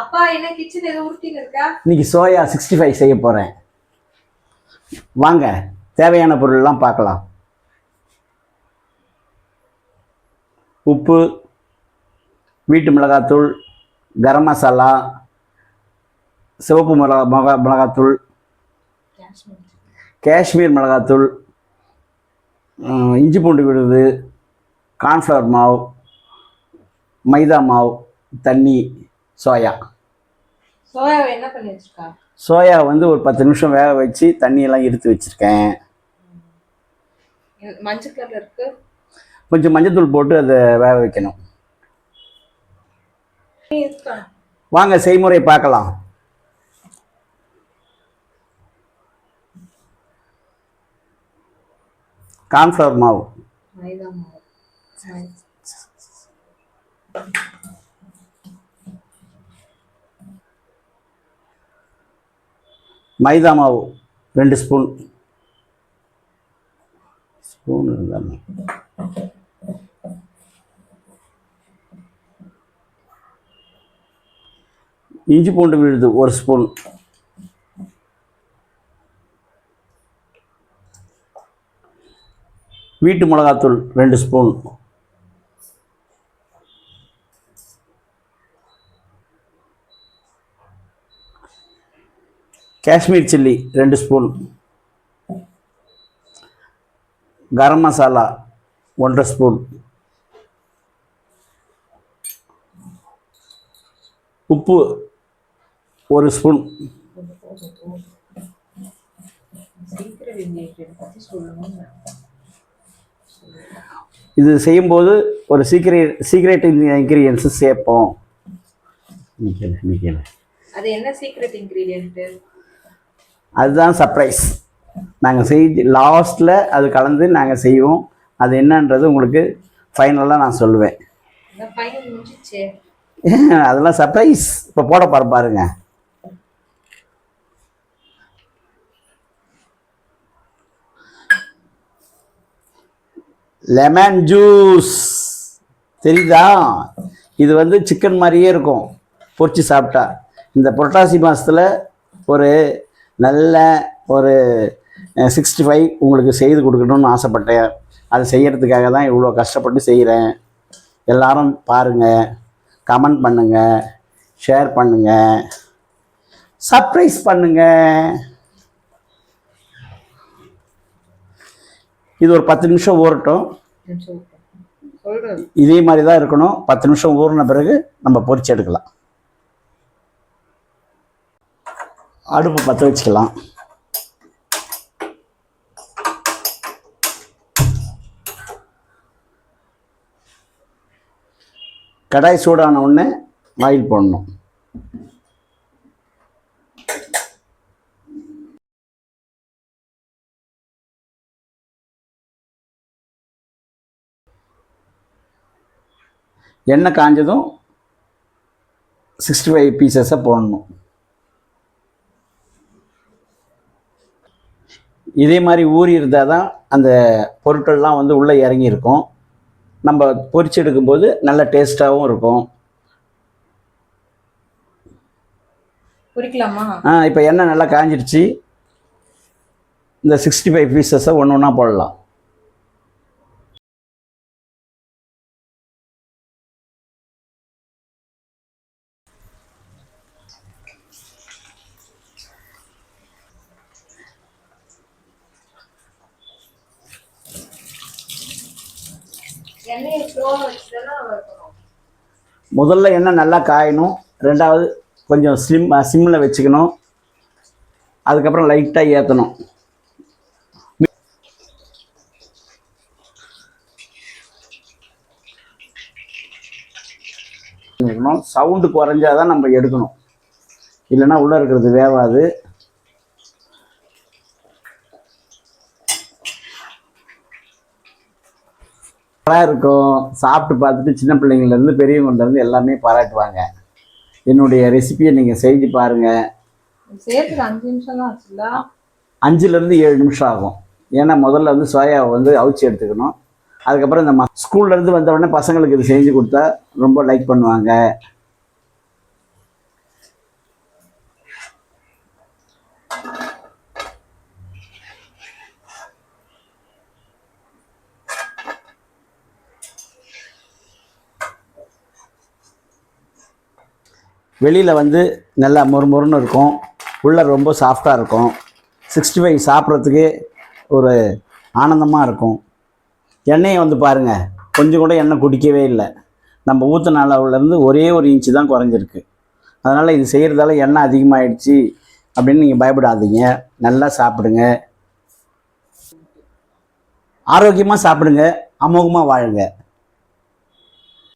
அப்பா என்ன கிச்சன் ஏதோ உருட்டிங்க இருக்கா? இன்னைக்கு சோயா 65 செய்ய போகிறேன். வாங்க தேவையான பொருள்லாம் பார்க்கலாம். உப்பு, வீட்டு மிளகாத்தூள், கரம் மசாலா, சிவப்பு மிளகாத்தூள், காஷ்மீர் மிளகாத்தூள், இஞ்சி பூண்டு விழுது, கார்ன்ஃப்ளவர் மாவு, மைதா மாவு, தண்ணி, சோயா. சோயாவை என்ன பண்ணி வச்சிருக்கா? சோயா வந்து ஒரு 10 நிமிஷம் வேக வச்சு தண்ணியெல்லாம் எடுத்து வச்சுருக்கேன். மஞ்சள் கலர் இருக்கு. கொஞ்சம் மஞ்சத்தூள் போட்டு அதை வேக வைக்கணும். வாங்க செய்முறை பார்க்கலாம். கார்ன்ஃப்ளவர் மாவு, மைதா மாவு, மைதா மாவு 2 ஸ்பூன் இருந்தாலும், இஞ்சி பூண்டு விழுது 1 ஸ்பூன், வீட்டு மிளகாத்தூள் 2 spoon, Kashmir chilli 2 spoon, garam masala 1.5 spoon, உப்பு 1 ஸ்பூன். இது செய்யும்போது ஒரு சீக்ரெட் இன்கிரீடியன்ஸ் சேர்ப்போம். அது என்ன சீக்ரெட் இன்கிரீடியன்ட்? அதுதான் சர்ப்ரைஸ். நாங்கள் லாஸ்ட்டில் அது கலந்து நாங்கள் செய்வோம். அது என்னன்றது உங்களுக்கு ஃபைனலாக நான் சொல்லுவேன். அதெல்லாம் சர்ப்ரைஸ். இப்போ போட பாருங்க. லெமன் ஜூஸ் தெரியுதா? இது வந்து சிக்கன் மாதிரியே இருக்கும் பொரிச்சு சாப்பிட்டா. இந்த புரட்டாசி மாதத்தில் ஒரு நல்ல ஒரு 65 உங்களுக்கு செய்து கொடுக்கணும்னு ஆசைப்பட்டேன். அது செய்கிறதுக்காக தான் இவ்வளோ கஷ்டப்பட்டு செய்கிறேன். எல்லாரும் பாருங்கள், கமெண்ட் பண்ணுங்கள், ஷேர் பண்ணுங்கள், சர்ப்ரைஸ் பண்ணுங்கள். இது ஒரு 10 நிமிஷம் ஊறட்டும். இதே மாதிரி தான் இருக்கணும். 10 நிமிஷம் ஊறின பிறகு நம்ம பொரிச்சு எடுக்கலாம். அடுப்பு பற்ற வச்சுக்கலாம். கடாய் சூடான உடனே ஆயில் போடணும். எண்ணெய் காஞ்சதும் 65 பீசஸை போடணும். இதே மாதிரி ஊறி இருந்தால் தான் அந்த பொருட்கள்லாம் வந்து உள்ளே இறங்கி இருக்கும். நம்ம பொரிச்சு எடுக்கும்போது நல்ல டேஸ்ட்டாகவும் இருக்கும். பொரிக்கலாமா? இப்போ எண்ணெய் நல்லா காஞ்சிடுச்சு. இந்த 65 பீசஸை ஒன்று ஒன்றா போடலாம். முதல்ல எண்ணெய் நல்லா காயணும். ரெண்டாவது கொஞ்சம் சிம்மில் வச்சுக்கணும். அதுக்கப்புறம் லைட்டாக ஏற்றணும். சவுண்டு குறைஞ்சாதான் நம்ம எடுக்கணும், இல்லைன்னா உள்ளே இருக்கிறது வேவாது. இருக்கும். சாப்பிட்டு பார்த்துட்டு சின்ன பிள்ளைங்கள்லேருந்து பெரியவங்கள்லேருந்து எல்லாமே பாராட்டுவாங்க. என்னுடைய ரெசிபியை நீங்கள் செஞ்சு பாருங்கள். 5 நிமிஷம் தான் ஆச்சுல்ல? 5லேருந்து 7 நிமிஷம் ஆகும். ஏன்னா முதல்ல வந்து சோயாவை வந்து அவிச்சு எடுத்துக்கணும். அதுக்கப்புறம் இந்த ஸ்கூல்லேருந்து வந்த உடனே பசங்களுக்கு இது செஞ்சு கொடுத்தா ரொம்ப லைக் பண்ணுவாங்க. வெளியில் வந்து நல்லா மொறுமொறுன்னு இருக்கும், உள்ளே ரொம்ப சாஃப்டாக இருக்கும். 65 சாப்பிட்றதுக்கு ஒரு ஆனந்தமாக இருக்கும். எண்ணெயை வந்து பாருங்கள், கொஞ்சம் கூட எண்ணெய் குடிக்கவே இல்லை. நம்ம ஊற்றின அளவுலேருந்து ஒரே ஒரு இன்ச்சு தான் குறைஞ்சிருக்கு. அதனால் இது செய்கிறதால எண்ணெய் அதிகமாகிடுச்சு அப்படின்னு நீங்கள் பயப்படாதீங்க. நல்லா சாப்பிடுங்க, ஆரோக்கியமாக சாப்பிடுங்க, அமோகமாக வாழுங்க.